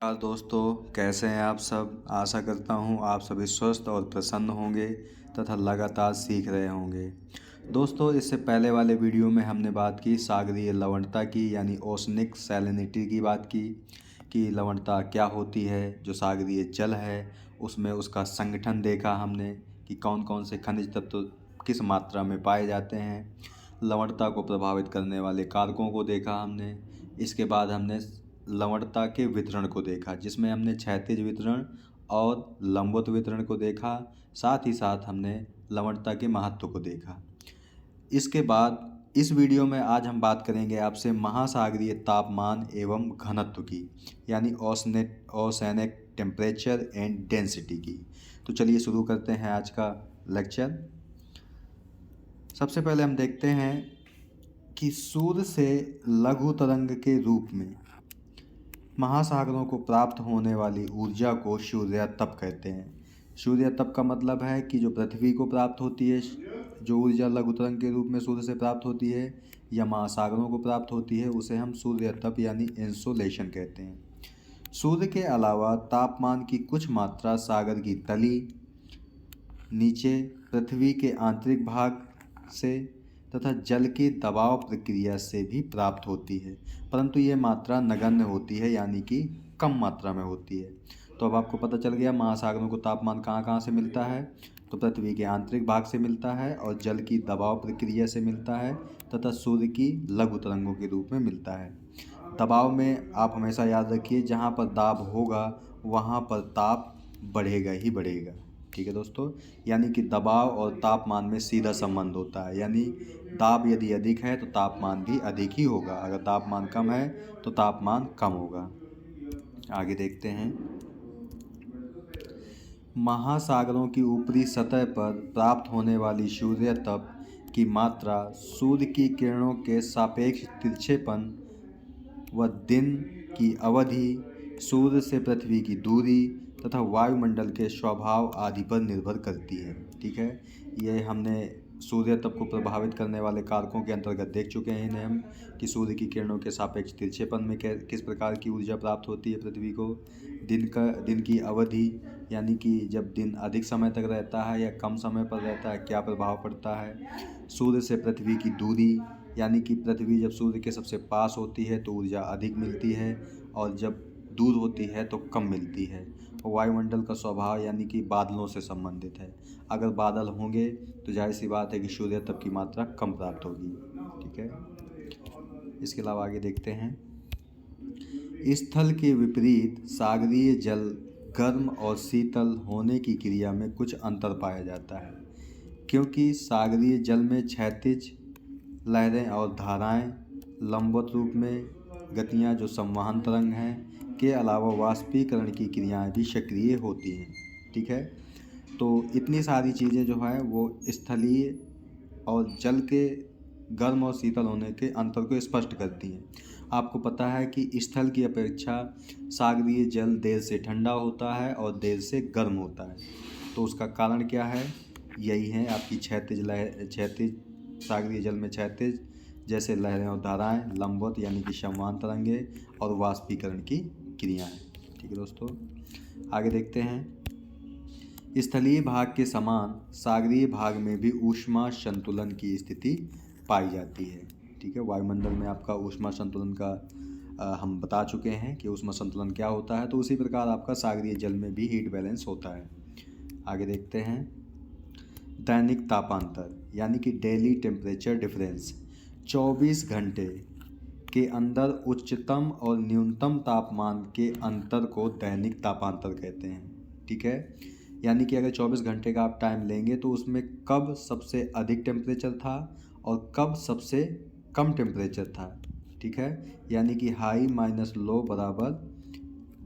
नमस्कार दोस्तों, कैसे हैं आप सब। आशा करता हूं आप सभी स्वस्थ और प्रसन्न होंगे तथा लगातार सीख रहे होंगे। दोस्तों, इससे पहले वाले वीडियो में हमने बात की सागरीय लवणता की, यानी ओशनिक सैलिनिटी की बात की कि लवणता क्या होती है। जो सागरीय जल है उसमें उसका संगठन देखा हमने कि कौन कौन से खनिज तत्व किस मात्रा में पाए जाते हैं। लवणता को प्रभावित करने वाले कारकों को देखा हमने। इसके बाद हमने लवणता के वितरण को देखा, जिसमें हमने क्षैतिज वितरण और लंबवत वितरण को देखा। साथ ही साथ हमने लवणता के महत्व को देखा। इसके बाद इस वीडियो में आज हम बात करेंगे आपसे महासागरीय तापमान एवं घनत्व की, यानी ओशनिक टेम्परेचर एंड डेंसिटी की। तो चलिए शुरू करते हैं आज का लेक्चर। सबसे पहले हम देखते हैं कि सूर्य से लघु तरंग के रूप में महासागरों को प्राप्त होने वाली ऊर्जा को सूर्यातप कहते हैं। सूर्यातप का मतलब है कि जो पृथ्वी को प्राप्त होती है, जो ऊर्जा लघु तरंग के रूप में सूर्य से प्राप्त होती है या महासागरों को प्राप्त होती है, उसे हम सूर्यातप यानी इंसोलेशन कहते हैं। सूर्य के अलावा तापमान की कुछ मात्रा सागर की तली, नीचे पृथ्वी के आंतरिक भाग से तथा जल की दबाव प्रक्रिया से भी प्राप्त होती है, परंतु ये मात्रा नगण्य होती है, यानी कि कम मात्रा में होती है। तो अब आपको पता चल गया महासागरों को तापमान कहाँ कहाँ से मिलता है। तो पृथ्वी के आंतरिक भाग से मिलता है और जल की दबाव प्रक्रिया से मिलता है तथा सूर्य की लघु तरंगों के रूप में मिलता है। दबाव में आप हमेशा याद रखिए, जहाँ पर दाब होगा वहाँ पर ताप बढ़ेगा ही बढ़ेगा। ठीक है दोस्तों, यानी कि दबाव और तापमान में सीधा संबंध होता है। यानी दाब यदि अधिक है तो तापमान भी अधिक ही होगा, अगर तापमान कम है तो तापमान कम होगा। आगे देखते हैं। महासागरों की ऊपरी सतह पर प्राप्त होने वाली सूर्यतप की मात्रा सूर्य की किरणों के सापेक्ष तिरछेपन व दिन की अवधि, सूर्य से पृथ्वी की दूरी तथा वायुमंडल के स्वभाव आदि पर निर्भर करती है। ठीक है, ये हमने सूर्य तप को प्रभावित करने वाले कारकों के अंतर्गत देख चुके हैं इन्हें हम, कि सूर्य की किरणों के सापेक्ष तिरछेपन में किस प्रकार की ऊर्जा प्राप्त होती है पृथ्वी को। दिन की अवधि, यानी कि जब दिन अधिक समय तक रहता है या कम समय पर रहता है, क्या प्रभाव पड़ता है। सूर्य से पृथ्वी की दूरी, यानी कि पृथ्वी जब सूर्य के सबसे पास होती है तो ऊर्जा अधिक मिलती है और जब दूर होती है तो कम मिलती है। वायुमंडल का स्वभाव, यानी कि बादलों से संबंधित है। अगर बादल होंगे तो जाहिर सी बात है कि सूर्यतप की मात्रा कम प्राप्त होगी। ठीक है, इसके अलावा आगे देखते हैं। स्थल के विपरीत सागरीय जल गर्म और शीतल होने की क्रिया में कुछ अंतर पाया जाता है, क्योंकि सागरीय जल में क्षैतिज लहरें और धाराएं, लंबवत रूप में गतियां जो संवहन तरंग हैं, के अलावा वाष्पीकरण की क्रियाएं भी सक्रिय होती हैं। ठीक है, तो इतनी सारी चीज़ें जो है वो स्थलीय और जल के गर्म और शीतल होने के अंतर को स्पष्ट करती हैं। आपको पता है कि स्थल की अपेक्षा सागरीय जल देर से ठंडा होता है और देर से गर्म होता है। तो उसका कारण क्या है, यही है आपकी क्षैतिज सागरीय जल में क्षैतिज जैसे लहरें और धाराएं, लंबवत यानी कि संवहन तरंगे और वाष्पीकरण की क्रियाएं। ठीक है दोस्तों, आगे देखते हैं। स्थलीय भाग के समान सागरीय भाग में भी ऊष्मा संतुलन की स्थिति पाई जाती है। ठीक है, वायुमंडल में आपका ऊष्मा संतुलन का हम बता चुके हैं कि ऊष्मा संतुलन क्या होता है। तो उसी प्रकार आपका सागरीय जल में भी हीट बैलेंस होता है। आगे देखते हैं। दैनिक तापांतर, यानी कि डेली टेम्परेचर डिफरेंस। 24 घंटे के अंदर उच्चतम और न्यूनतम तापमान के अंतर को दैनिक तापांतर कहते हैं। ठीक है, यानी कि अगर 24 घंटे का आप टाइम लेंगे तो उसमें कब सबसे अधिक टेम्परेचर था और कब सबसे कम टेम्परेचर था। ठीक है, यानी कि हाई माइनस लो बराबर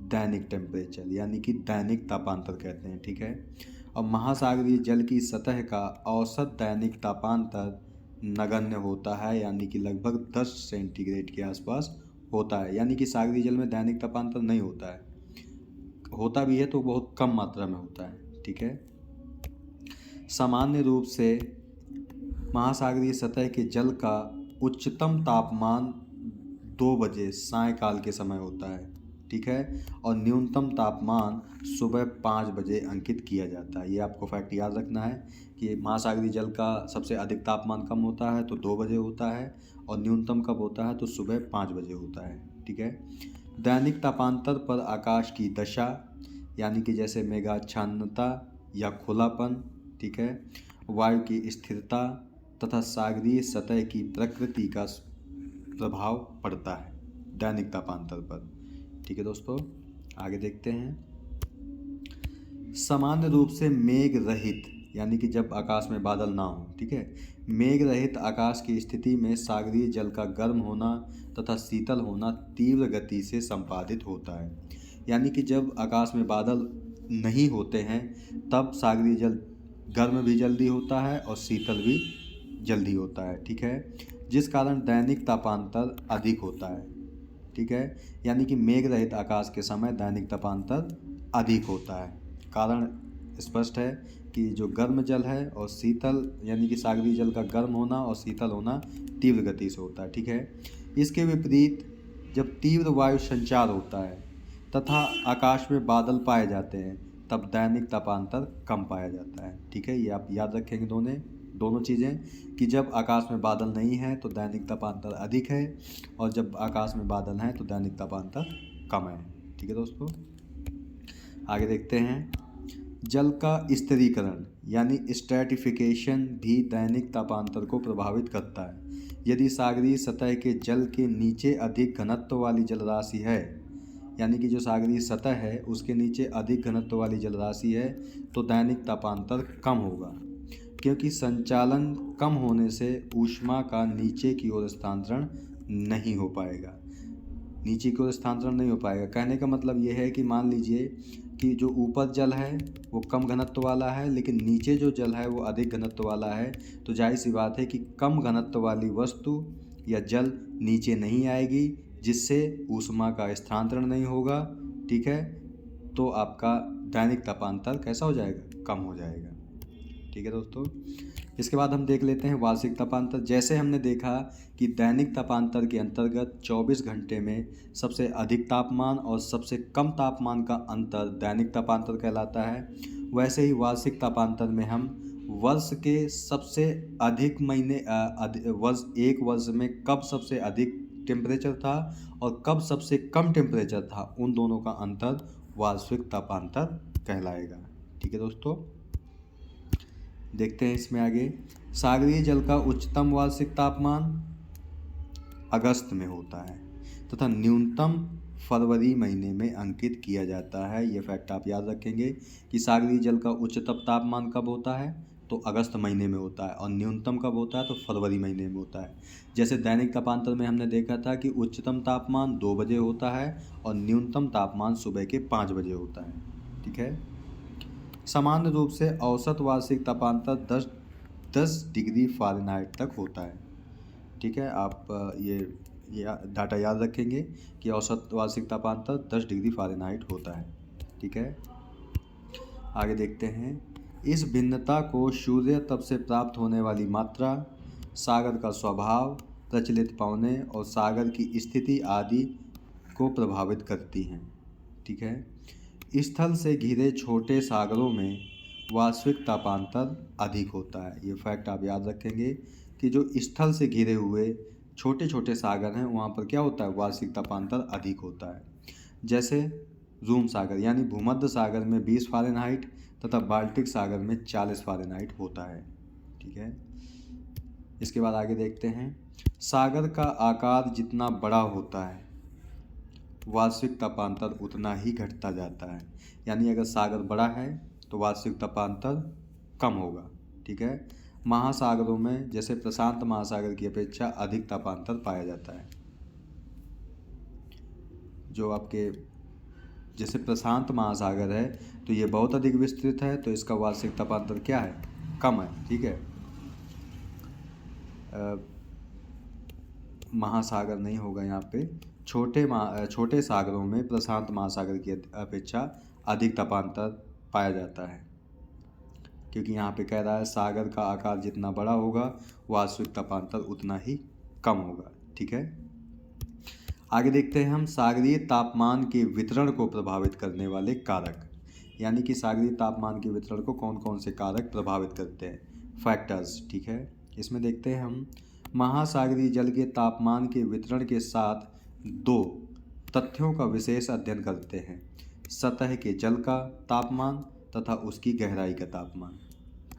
दैनिक टेम्परेचर, यानी कि दैनिक तापांतर कहते हैं। ठीक है, और महासागरीय जल की सतह का औसत दैनिक तापांतर नगण्य होता है, यानी कि लगभग 10 सेंटीग्रेड के आसपास होता है। यानी कि सागरीय जल में दैनिक तापांतर नहीं होता है, होता भी है तो बहुत कम मात्रा में होता है। ठीक है, सामान्य रूप से महासागरीय सतह के जल का उच्चतम तापमान 2 बजे सायंकाल के समय होता है। ठीक है। और न्यूनतम तापमान सुबह 5 बजे अंकित किया जाता है। ये आपको फैक्ट याद रखना है कि महासागरीय जल का सबसे अधिक तापमान कम होता है तो 2 बजे होता है, और न्यूनतम कब होता है तो सुबह 5 बजे होता है, ठीक है। दैनिक तापांतर पर आकाश की दशा, यानी कि जैसे मेघाच्छन्नता या खुलापन, ठीक है, वायु की स्थिरता तथा सागरीय सतह की प्रकृति का प्रभाव पड़ता है दैनिक तापांतर पर, ठीक है दोस्तों। आगे देखते हैं। सामान्य रूप से मेघ रहित, यानी कि जब आकाश में बादल ना हो, ठीक है, मेघ रहित आकाश की स्थिति में सागरीय जल का गर्म होना तथा शीतल होना तीव्र गति से संपादित होता है। यानी कि जब आकाश में बादल नहीं होते हैं तब सागरीय जल गर्म भी जल्दी होता है और शीतल भी जल्दी होता है, ठीक है, जिस कारण दैनिक तापांतर अधिक होता है, ठीक है। यानी कि मेघ रहित आकाश के समय दैनिक तापांतर अधिक होता है। कारण स्पष्ट है कि जो गर्म जल है और शीतल, यानी कि सागरीय जल का गर्म होना और शीतल होना तीव्र गति से होता है, ठीक है। इसके विपरीत जब तीव्र वायु संचार होता है तथा आकाश में बादल पाए जाते हैं तब दैनिक तापांतर कम पाया जाता है, ठीक है। ये आप याद रखेंगे दोनों चीज़ें, कि जब आकाश में बादल नहीं है तो दैनिक तापांतर अधिक है, और जब आकाश में बादल हैं तो दैनिक तापांतर कम है, ठीक है दोस्तों। आगे देखते हैं। जल का स्थिरीकरण यानी स्ट्रैटिफिकेशन भी दैनिक तापांतर को प्रभावित करता है। यदि सागरीय सतह के जल के नीचे अधिक घनत्व वाली जलराशि है, यानी कि जो सागरीय सतह है उसके नीचे अधिक घनत्व वाली जलराशि है, तो दैनिक तापांतर कम होगा, क्योंकि संचालन कम होने से ऊष्मा का नीचे की ओर स्थानांतरण नहीं हो पाएगा। नीचे की ओर स्थानांतरण नहीं हो पाएगा, कहने का मतलब ये है कि मान लीजिए कि जो ऊपर जल है वो कम घनत्व वाला है, लेकिन नीचे जो जल है वो अधिक घनत्व वाला है, तो जाहिर सी बात है कि कम घनत्व वाली वस्तु या जल नीचे नहीं आएगी, जिससे ऊष्मा का स्थानांतरण नहीं होगा, ठीक है। तो आपका दैनिक तापांतर कैसा हो जाएगा, कम हो जाएगा, ठीक है दोस्तों। इसके बाद हम देख लेते हैं वार्षिक तापांतर। जैसे हमने देखा कि दैनिक तापांतर के अंतर्गत 24 घंटे में सबसे अधिक तापमान और सबसे कम तापमान का अंतर दैनिक तापांतर कहलाता है, वैसे ही वार्षिक तापांतर में हम वर्ष के सबसे अधिक महीने एक वर्ष में कब सबसे अधिक टेम्परेचर था और कब सबसे कम टेम्परेचर था, उन दोनों का अंतर वार्षिक तापांतर कहलाएगा, ठीक है दोस्तों। देखते हैं इसमें आगे। सागरीय जल का उच्चतम वार्षिक तापमान अगस्त में होता है तथा न्यूनतम फरवरी महीने में अंकित किया जाता है। ये फैक्ट आप याद रखेंगे कि सागरीय जल का उच्चतम तापमान कब होता है तो अगस्त महीने में होता है, और न्यूनतम कब होता है तो फरवरी महीने में होता है। जैसे दैनिक तापांतर में हमने देखा था कि उच्चतम तापमान 2 बजे होता है और न्यूनतम तापमान सुबह के 5 बजे होता है, ठीक है। सामान्य रूप से औसत वार्षिक तापांतर 10 डिग्री फ़ारेनहाइट तक होता है, ठीक है। आप ये डाटा याद रखेंगे कि औसत वार्षिक तापांतर 10 डिग्री फ़ारेनहाइट होता है, ठीक है। आगे देखते हैं। इस भिन्नता को सूर्य तप से प्राप्त होने वाली मात्रा, सागर का स्वभाव, प्रचलित पवनें और सागर की स्थिति आदि को प्रभावित करती हैं, ठीक है। स्थल से घिरे छोटे सागरों में वार्षिक तापांतर अधिक होता है। ये फैक्ट आप याद रखेंगे कि जो स्थल से घिरे हुए छोटे छोटे सागर हैं वहाँ पर क्या होता है, वार्षिक तापांतर अधिक होता है। जैसे रूम सागर यानी भूमध्य सागर में 20 फ़ारेनहाइट तथा बाल्टिक सागर में 40 फ़ारेनहाइट होता है, ठीक है। इसके बाद आगे देखते हैं। सागर का आकार जितना बड़ा होता है वार्षिक तापांतर उतना ही घटता जाता है। यानी अगर सागर बड़ा है तो वार्षिक तापांतर कम होगा, ठीक है। महासागरों में जैसे प्रशांत महासागर की अपेक्षा अधिक तापांतर पाया जाता है। जो आपके जैसे प्रशांत महासागर है तो ये बहुत अधिक विस्तृत है, तो इसका वार्षिक तापांतर क्या है, कम है, ठीक है। महासागर नहीं होगा यहाँ पे, छोटे सागरों में प्रशांत महासागर की अपेक्षा अधिक तापांतर पाया जाता है, क्योंकि यहाँ पे कह रहा है सागर का आकार जितना बड़ा होगा वार्षिक तापांतर उतना ही कम होगा, ठीक है। आगे देखते हैं हम सागरीय तापमान के वितरण को प्रभावित करने वाले कारक, यानी कि सागरीय तापमान के वितरण को कौन कौन से कारक प्रभावित करते हैं, फैक्टर्स। ठीक है, इसमें देखते हैं हम महासागरीय जल के तापमान के वितरण के साथ दो तथ्यों का विशेष अध्ययन करते हैं, सतह के जल का तापमान तथा उसकी गहराई का तापमान।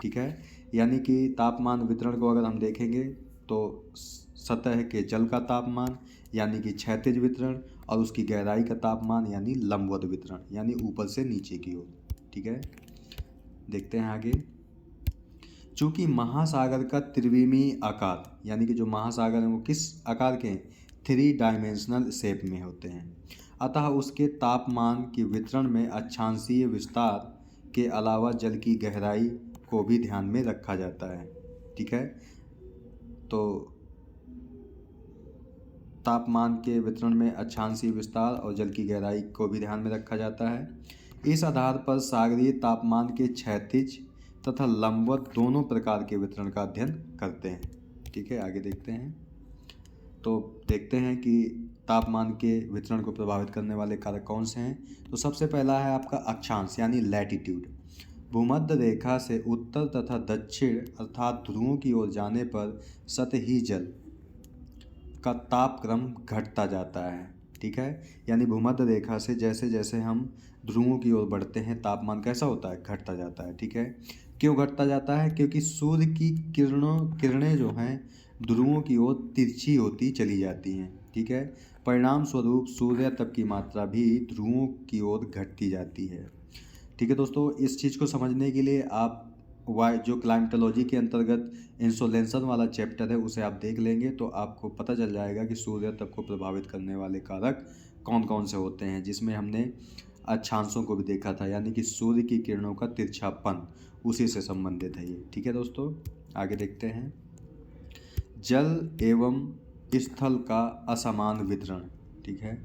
ठीक है, यानी कि तापमान वितरण को अगर हम देखेंगे तो सतह के जल का तापमान यानी कि क्षैतिज वितरण और उसकी गहराई का तापमान यानी लंबवत वितरण, यानी ऊपर से नीचे की ओर। ठीक है, देखते हैं आगे। चूंकि महासागर का त्रिविमीय आकार, यानी कि जो महासागर है वो किस आकार के हैं, 3 डायमेंशनल शेप में होते हैं, अतः उसके तापमान के वितरण में अक्षांशीय विस्तार के अलावा जल की गहराई को भी ध्यान में रखा जाता है। ठीक है, तो तापमान के वितरण में अक्षांशीय विस्तार और जल की गहराई को भी ध्यान में रखा जाता है। इस आधार पर सागरीय तापमान के क्षैतिज तथा लंबवत दोनों प्रकार के वितरण का अध्ययन करते हैं। ठीक है, आगे देखते हैं। तो देखते हैं कि तापमान के वितरण को प्रभावित करने वाले कारक कौन से हैं। तो सबसे पहला है आपका अक्षांश यानी लैटिट्यूड। भूमध्य रेखा से उत्तर तथा दक्षिण अर्थात ध्रुवों की ओर जाने पर सतही जल का तापक्रम घटता जाता है। ठीक है, यानी भूमध्य रेखा से जैसे जैसे हम ध्रुवों की ओर बढ़ते हैं तापमान कैसा होता है, घटता जाता है। ठीक है, क्यों घटता जाता है, क्योंकि सूर्य की किरणें जो हैं ध्रुवों की ओर तिरछी होती चली जाती हैं। ठीक है, परिणाम स्वरूप सूर्य तप की मात्रा भी ध्रुवों की ओर घटती जाती है। ठीक है दोस्तों, इस चीज़ को समझने के लिए आप जो क्लाइमेटोलॉजी के अंतर्गत इंसोलेंसन वाला चैप्टर है उसे आप देख लेंगे तो आपको पता चल जाएगा कि सूर्य तप को प्रभावित करने वाले कारक कौन कौन से होते हैं, जिसमें हमने अक्षांशों को भी देखा था, यानी कि सूर्य की किरणों का तिरछापन, उसी से संबंधित है ये। ठीक है दोस्तों, आगे देखते हैं। जल एवं स्थल का असमान वितरण। ठीक है,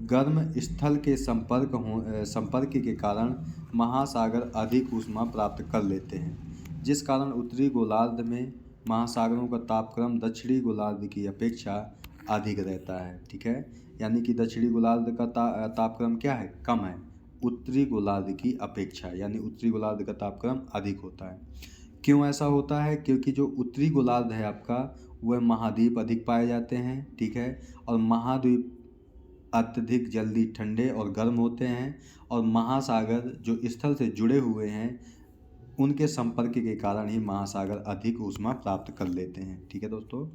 गर्म स्थल के संपर्क के कारण महासागर अधिक ऊष्मा प्राप्त कर लेते हैं, जिस कारण उत्तरी गोलार्ध में महासागरों का तापक्रम दक्षिणी गोलार्ध की अपेक्षा अधिक रहता है। ठीक है, यानी कि दक्षिणी गोलार्ध का तापक्रम क्या है, कम है उत्तरी गोलार्ध की अपेक्षा, यानी उत्तरी गोलार्ध का तापक्रम अधिक होता है। क्यों ऐसा होता है, क्योंकि जो उत्तरी गोलार्ध है आपका वह महाद्वीप अधिक पाए जाते हैं। ठीक है, और महाद्वीप अत्यधिक जल्दी ठंडे और गर्म होते हैं, और महासागर जो स्थल से जुड़े हुए हैं उनके संपर्क के कारण ही महासागर अधिक ऊष्मा प्राप्त कर लेते हैं। ठीक है दोस्तों,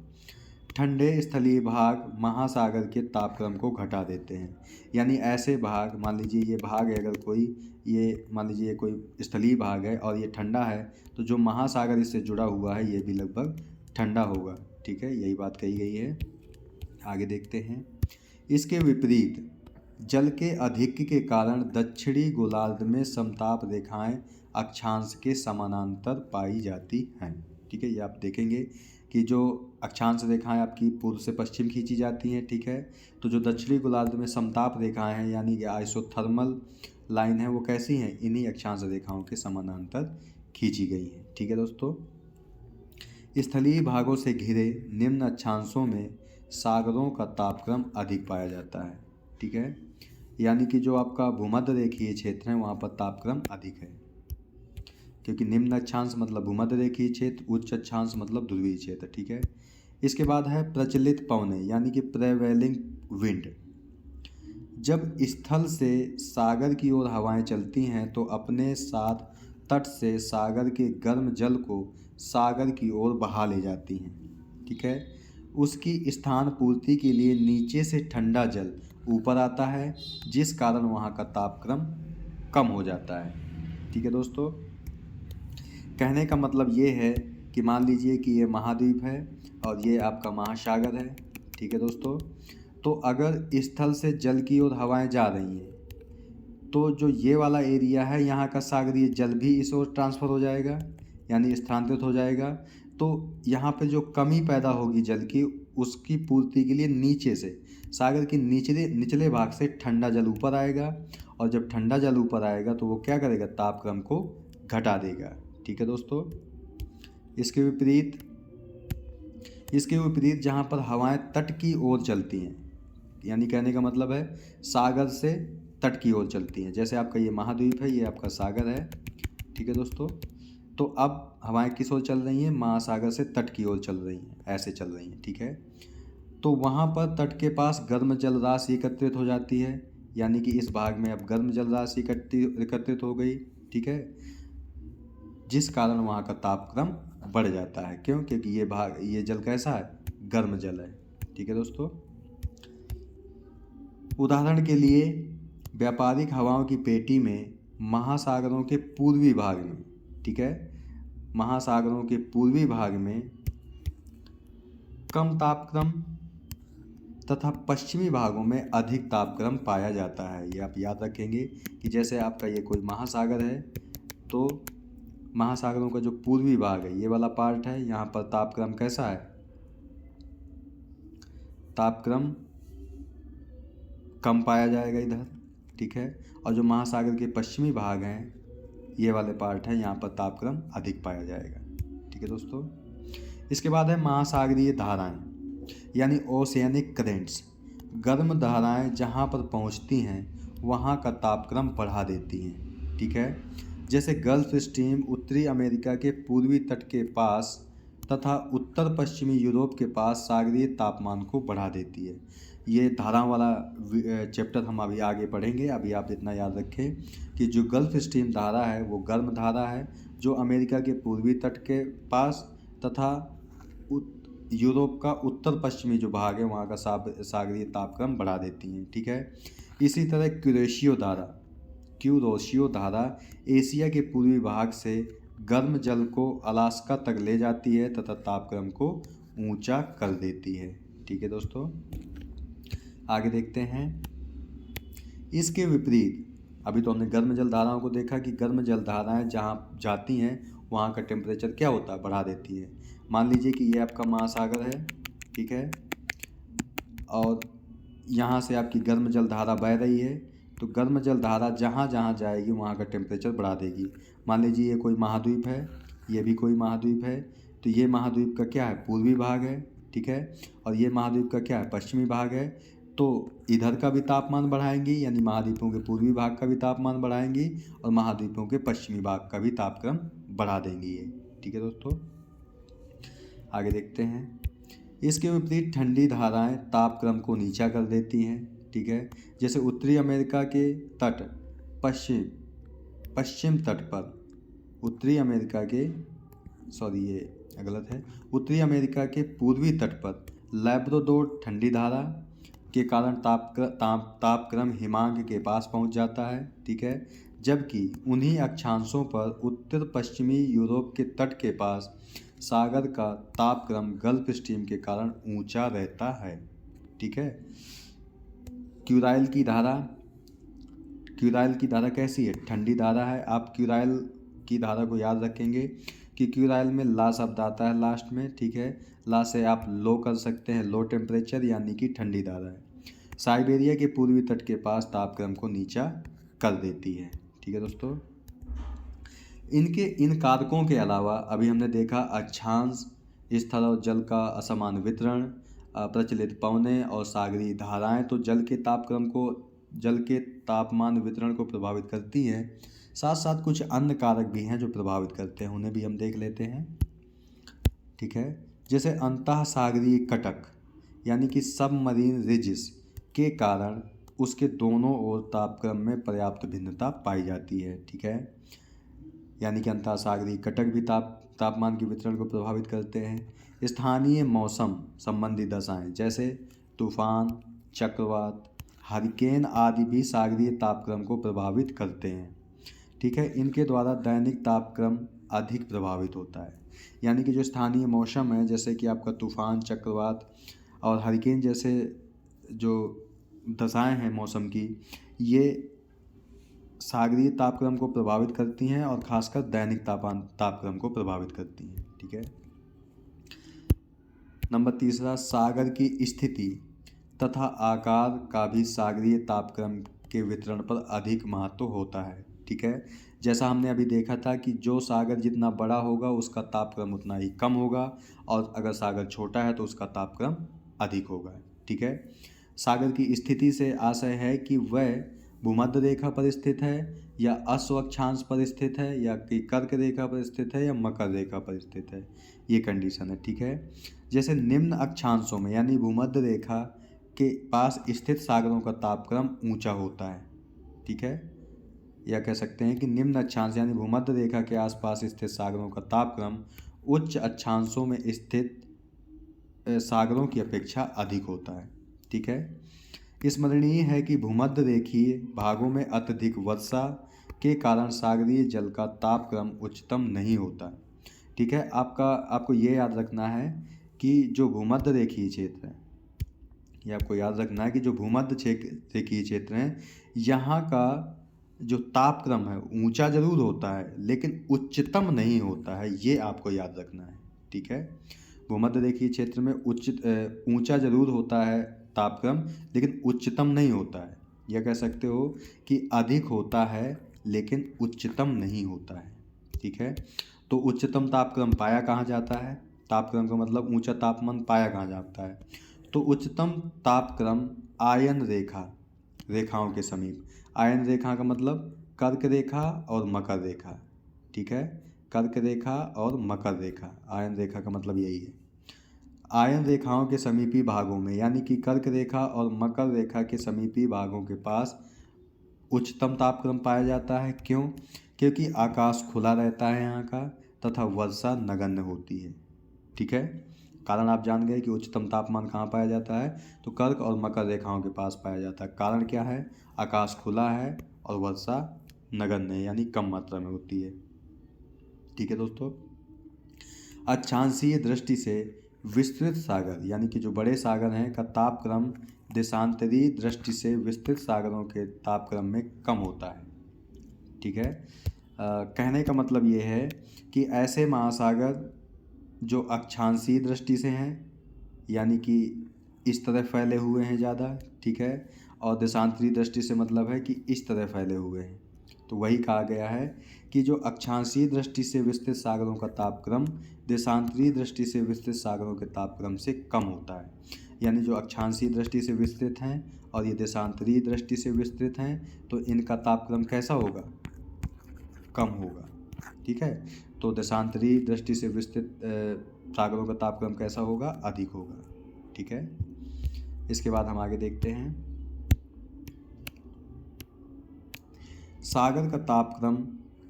ठंडे स्थलीय भाग महासागर के तापक्रम को घटा देते हैं, यानी ऐसे भाग, मान लीजिए ये भाग है अगर कोई, ये मान लीजिए ये कोई स्थलीय भाग है और ये ठंडा है, तो जो महासागर इससे जुड़ा हुआ है ये भी लगभग ठंडा होगा। ठीक है, यही बात कही गई है। आगे देखते हैं। इसके विपरीत जल के अधिक के कारण दक्षिणी गोलार्ध में समताप रेखाएं अक्षांश के समानांतर पाई जाती हैं। ठीक है, ये आप देखेंगे कि जो अक्षांश रेखाएं आपकी पूर्व से पश्चिम खींची जाती हैं। ठीक है, तो जो दक्षिणी गोलार्ध में समताप रेखाएं हैं यानी कि आइसोथर्मल लाइन है वो कैसी हैं, इन्हीं अक्षांश रेखाओं के समानांतर खींची गई हैं। ठीक है दोस्तों, स्थलीय भागों से घिरे निम्न अक्षांशों में सागरों का तापक्रम अधिक पाया जाता है। ठीक है, यानी कि जो आपका भूमध्य रेखीय क्षेत्र है वहाँ पर तापक्रम अधिक है, क्योंकि निम्न अक्षांश मतलब भूमध्य रेखीय क्षेत्र, उच्च अक्षांश मतलब ध्रुवीय क्षेत्र। ठीक है, इसके बाद है प्रचलित पवनें यानी कि प्रेवेलिंग विंड। जब स्थल से सागर की ओर हवाएं चलती हैं तो अपने साथ तट से सागर के गर्म जल को सागर की ओर बहा ले जाती हैं। ठीक है, उसकी स्थान पूर्ति के लिए नीचे से ठंडा जल ऊपर आता है, जिस कारण वहाँ का तापक्रम कम हो जाता है। ठीक है दोस्तों, कहने का मतलब ये है कि मान लीजिए कि ये महाद्वीप है और ये आपका महासागर है। ठीक है दोस्तों, तो अगर स्थल से जल की ओर हवाएं जा रही हैं तो जो ये वाला एरिया है यहाँ का सागरीय जल भी इस ओर ट्रांसफ़र हो जाएगा, यानी स्थानांतरित हो जाएगा। तो यहाँ पे जो कमी पैदा होगी जल की, उसकी पूर्ति के लिए नीचे से सागर के निचले भाग से ठंडा जल ऊपर आएगा, और जब ठंडा जल ऊपर आएगा तो वो क्या करेगा, तापक्रम को घटा देगा। ठीक है दोस्तों, इसके विपरीत जहाँ पर हवाएं तट की ओर चलती हैं, यानी कहने का मतलब है सागर से तट की ओर चलती हैं। जैसे आपका ये महाद्वीप है, ये आपका सागर है, ठीक है दोस्तों। तो अब हवाएं किस ओर चल रही हैं? महासागर से तट की ओर चल रही हैं, ऐसे चल रही हैं, ठीक है। तो वहाँ पर तट के पास गर्म जल राशि एकत्रित हो जाती है, यानी कि इस भाग में अब गर्म जल राशि एकत्रित हो गई, ठीक है, जिस कारण वहाँ का तापक्रम बढ़ जाता है। क्यों? क्योंकि ये जल कैसा है? गर्म जल है, ठीक है दोस्तों। उदाहरण के लिए व्यापारिक हवाओं की पेटी में महासागरों के पूर्वी भाग में, ठीक है, महासागरों के पूर्वी भाग में कम तापक्रम तथा पश्चिमी भागों में अधिक तापक्रम पाया जाता है। ये आप याद रखेंगे कि जैसे आपका ये कोई महासागर है, तो महासागरों का जो पूर्वी भाग है, ये वाला पार्ट है, यहाँ पर तापक्रम कैसा है? तापक्रम कम पाया जाएगा इधर, ठीक है। और जो महासागर के पश्चिमी भाग हैं, ये वाले पार्ट है, यहाँ पर तापक्रम अधिक पाया जाएगा, ठीक है दोस्तों। इसके बाद है महासागरीय धाराएं, यानी ओशियनिक करेंट्स। गर्म धाराएं जहाँ पर पहुँचती हैं वहाँ का तापक्रम बढ़ा देती हैं, ठीक है। जैसे गल्फ स्ट्रीम उत्तरी अमेरिका के पूर्वी तट के पास तथा उत्तर पश्चिमी यूरोप के पास सागरीय तापमान को बढ़ा देती है। ये धाराओं वाला चैप्टर हम अभी आगे पढ़ेंगे। अभी आप इतना याद रखें कि जो गल्फ स्ट्रीम धारा है वो गर्म धारा है, जो अमेरिका के पूर्वी तट के पास तथा यूरोप का उत्तर पश्चिमी जो भाग है वहाँ का सागरीय तापक्रम बढ़ा देती हैं, ठीक है। इसी तरह क्यूरोशियो धारा एशिया के पूर्वी भाग से गर्म जल को अलास्का तक ले जाती है तथा तापक्रम को ऊंचा कर देती है, ठीक है दोस्तों। आगे देखते हैं। इसके विपरीत, अभी तो हमने गर्म जल धाराओं को देखा कि गर्म जल धाराएं जहाँ जाती हैं वहाँ का टेम्परेचर क्या होता है? बढ़ा देती है। मान लीजिए कि ये आपका महासागर है, ठीक है, और यहाँ से आपकी गर्म जल धारा बह रही है, तो गर्म जल धारा जहाँ जहाँ जाएगी वहाँ का टेम्परेचर बढ़ा देगी। मान लीजिए ये कोई महाद्वीप है, ये भी कोई महाद्वीप है, तो ये महाद्वीप का क्या है? पूर्वी भाग है, ठीक है, और ये महाद्वीप का क्या है? पश्चिमी भाग है। तो इधर का भी तापमान बढ़ाएंगी, यानी महाद्वीपों के पूर्वी भाग का भी तापमान बढ़ाएंगी और महाद्वीपों के पश्चिमी भाग का भी तापक्रम बढ़ा देंगी ये, ठीक है दोस्तों। आगे देखते हैं। इसके विपरीत ठंडी धाराएं तापक्रम को नीचा कर देती हैं, ठीक है। जैसे उत्तरी अमेरिका के तट पश्चिम तट पर उत्तरी अमेरिका के ये गलत है, उत्तरी अमेरिका के पूर्वी तट पर लैब्राडोर ठंडी धारा के कारण तापक्रम हिमांक के पास पहुंच जाता है, ठीक है, जबकि उन्हीं अक्षांशों पर उत्तर पश्चिमी यूरोप के तट के पास सागर का तापक्रम गल्फ स्ट्रीम के कारण ऊंचा रहता है, ठीक है। क्यूराइल की धारा कैसी है? ठंडी धारा है। आप क्यूराइल की धारा को याद रखेंगे कि क्यूराइल में ला शब्द आता है लास्ट में, ठीक है। ला से आप लो कर सकते हैं, लो टेम्परेचर, यानी कि ठंडी धारा है। साइबेरिया के पूर्वी तट के पास तापक्रम को नीचा कर देती है, ठीक है दोस्तों। इन कारकों के अलावा अभी हमने देखा अक्षांश, स्थल और जल का असमान वितरण, प्रचलित पवनें और सागरीय धाराएं तो जल के तापमान वितरण को प्रभावित करती हैं। साथ साथ कुछ अन्य कारक भी हैं जो प्रभावित करते हैं, उन्हें भी हम देख लेते हैं, ठीक है। जैसे अंतः सागरीय कटक, यानी कि सबमरीन रिजिस के कारण उसके दोनों ओर तापक्रम में पर्याप्त भिन्नता पाई जाती है, ठीक है। यानी कि अंतः सागरीय कटक भी तापमान के वितरण को प्रभावित करते हैं। स्थानीय मौसम संबंधी दशाएं जैसे तूफान, चक्रवात, हरिकेन आदि भी सागरीय तापक्रम को प्रभावित करते हैं, ठीक है। इनके द्वारा दैनिक तापक्रम अधिक प्रभावित होता है। यानी कि जो स्थानीय मौसम है, जैसे कि आपका तूफान, चक्रवात और हरिकेन जैसे जो दशाएं हैं मौसम की, ये सागरीय तापक्रम को प्रभावित करती हैं और खासकर दैनिक तापक्रम को प्रभावित करती हैं, ठीक है। नंबर तीसरा, सागर की स्थिति तथा आकार का भी सागरीय तापक्रम के वितरण पर अधिक महत्व होता है, ठीक है। जैसा हमने अभी देखा था कि जो सागर जितना बड़ा होगा उसका तापक्रम उतना ही कम होगा, और अगर सागर छोटा है तो उसका तापक्रम अधिक होगा, ठीक है। सागर की स्थिति से आशय है कि वह भूमध्य रेखा पर स्थित है या अश्वक्षांश पर स्थित है या कि कर्क रेखा पर स्थित है या मकर रेखा पर स्थित है, ये कंडीशन है। ठीक है, जैसे निम्न अक्षांशों में यानी भूमध्य रेखा के पास स्थित सागरों का तापक्रम ऊंचा होता है। ठीक है, या कह सकते हैं कि निम्न अक्षांश यानी भूमध्य रेखा के आसपास स्थित सागरों का तापक्रम उच्च अक्षांशों में स्थित सागरों की अपेक्षा अधिक होता है। ठीक है, स्मरणीय है कि भूमध्य रेखीय भागों में अत्यधिक वर्षा के कारण सागरीय जल का तापक्रम उच्चतम नहीं होता। ठीक है, आपको ये याद रखना है कि जो भूमध्य रेखीय क्षेत्र है, ये आपको याद रखना है कि जो भूमध्य रेखीय क्षेत्र हैं, यहाँ का जो तापक्रम है ऊंचा जरूर होता है लेकिन उच्चतम नहीं होता है, ये आपको याद रखना है। ठीक है, भूमध्य रेखीय क्षेत्र में ऊंचा जरूर होता है तापक्रम लेकिन उच्चतम नहीं होता है, या कह सकते हो कि अधिक होता है लेकिन उच्चतम नहीं होता है। ठीक है, तो उच्चतम तापक्रम पाया कहाँ जाता है, तापक्रम का मतलब ऊंचा तापमान पाया कहाँ जाता है, तो उच्चतम तापक्रम आयन रेखाओं के समीप। आयन रेखा का मतलब कर्क रेखा और मकर रेखा। ठीक है, कर्क रेखा और मकर रेखा, आयन रेखा का मतलब यही है। आयन रेखाओं के समीपी भागों में यानी कि कर्क रेखा और मकर रेखा के समीपी भागों के पास उच्चतम तापक्रम पाया जाता है। क्यों? क्योंकि आकाश खुला रहता है यहाँ का तथा वर्षा नगण्य होती है। ठीक है, कारण आप जान गए कि उच्चतम तापमान कहाँ पाया जाता है, तो कर्क और मकर रेखाओं के पास पाया जाता है। कारण क्या है? आकाश खुला है और वर्षा नगण्य यानी कम मात्रा में होती है। ठीक है दोस्तों, अक्षांशीय दृष्टि से विस्तृत सागर यानी कि जो बड़े सागर हैं का तापक्रम देशांतरीय दृष्टि से विस्तृत सागरों के तापक्रम में कम होता है। ठीक है, कहने का मतलब ये है कि ऐसे महासागर जो अक्षांशीय दृष्टि से हैं यानी कि इस तरह फैले हुए हैं ज़्यादा। ठीक है, और देशांतरीय दृष्टि से मतलब है कि इस तरह फैले हुए हैं, तो वही कहा गया है कि जो अक्षांशीय दृष्टि से विस्तृत सागरों का तापक्रम देशांतरीय दृष्टि से विस्तृत सागरों के तापक्रम से कम होता है। यानी जो अक्षांशीय दृष्टि से विस्तृत हैं और ये देशांतरीय दृष्टि से विस्तृत हैं तो इनका तापक्रम कैसा होगा? कम होगा। ठीक है, तो देशांतरीय दृष्टि से विस्तृत सागरों का तापक्रम कैसा होगा? अधिक होगा। ठीक है, इसके बाद हम आगे देखते हैं। सागर का तापक्रम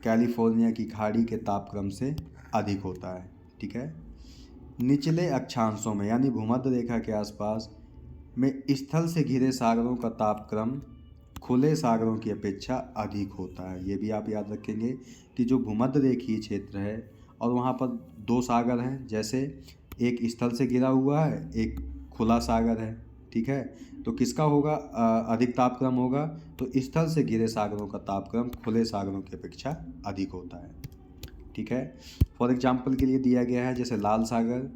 कैलिफोर्निया की खाड़ी के तापक्रम से अधिक होता है। ठीक है, निचले अक्षांशों में यानी भूमध्य रेखा के आसपास में स्थल से घिरे सागरों का तापक्रम खुले सागरों की अपेक्षा अधिक होता है। ये भी आप याद रखेंगे कि जो भूमध्य रेखीय क्षेत्र है और वहाँ पर दो सागर हैं, जैसे एक स्थल से घिरा हुआ है, एक खुला सागर है। ठीक है, तो किसका होगा अधिक तापक्रम होगा? तो स्थल से घिरे सागरों का तापक्रम खुले सागरों की अपेक्षा अधिक होता है। ठीक है, फॉर एग्जाम्पल के लिए दिया गया है जैसे लाल सागर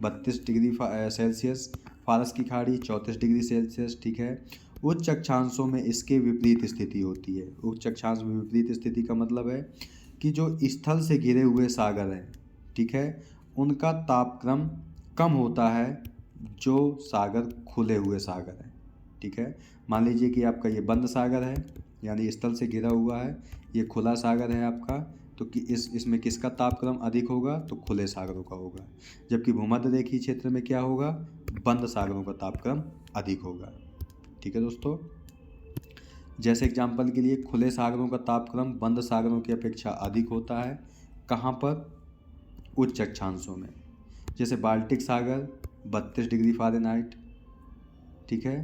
32 डिग्री सेल्सियस, फारस की खाड़ी 34 डिग्री सेल्सियस। ठीक है, उच्च अक्षांशों में इसके विपरीत स्थिति होती है। उच्च अक्षांश में विपरीत स्थिति का मतलब है कि जो स्थल से घिरे हुए सागर हैं, ठीक है, उनका तापक्रम कम होता है जो सागर खुले हुए सागर हैं। ठीक है, मान लीजिए कि आपका ये बंद सागर है यानी स्थल से घिरा हुआ है, ये खुला सागर है आपका, तो कि इसमें किसका तापक्रम अधिक होगा? तो खुले सागरों का होगा। जबकि भूमध्य रेखीय क्षेत्र में क्या होगा? बंद सागरों का तापक्रम अधिक होगा। ठीक है दोस्तों, जैसे एग्जाम्पल के लिए खुले सागरों का तापक्रम बंद सागरों की अपेक्षा अधिक होता है। कहाँ पर? उच्च अक्षांशों में, जैसे बाल्टिक सागर 32 डिग्री फ़ारेनहाइट। ठीक है,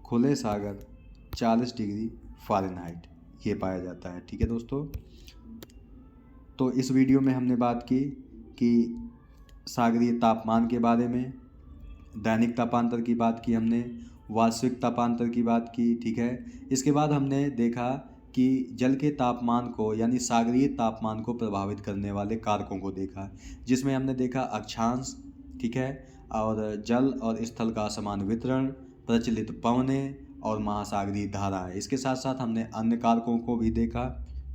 खुले सागर 40 डिग्री फ़ारेनहाइट ये पाया जाता है। ठीक है दोस्तों, तो इस वीडियो में हमने बात की कि सागरीय तापमान के बारे में, दैनिक तापांतर की बात की हमने, वार्षिक तापांतर की बात की। ठीक है, इसके बाद हमने देखा कि जल के तापमान को यानी सागरीय तापमान को प्रभावित करने वाले कारकों को देखा, जिसमें हमने देखा अक्षांश, ठीक है, और जल और स्थल का असमान वितरण, प्रचलित पवनें और महासागरीय धाराएं। इसके साथ साथ हमने अन्य कारकों को भी देखा।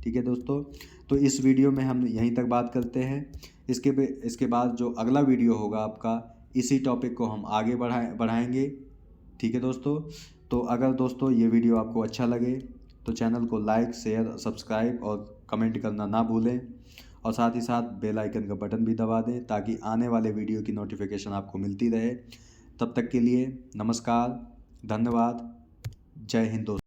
ठीक है दोस्तों, तो इस वीडियो में हम यहीं तक बात करते हैं। इसके बाद जो अगला वीडियो होगा आपका, इसी टॉपिक को हम आगे बढ़ाएंगे। ठीक है दोस्तों। तो अगर दोस्तों ये वीडियो आपको अच्छा लगे तो चैनल को लाइक, शेयर, सब्सक्राइब और कमेंट करना ना भूलें, और साथ ही साथ बेल आइकन का बटन भी दबा दें ताकि आने वाले वीडियो की नोटिफिकेशन आपको मिलती रहे। तब तक के लिए नमस्कार, धन्यवाद, जय हिंद दोस्तों।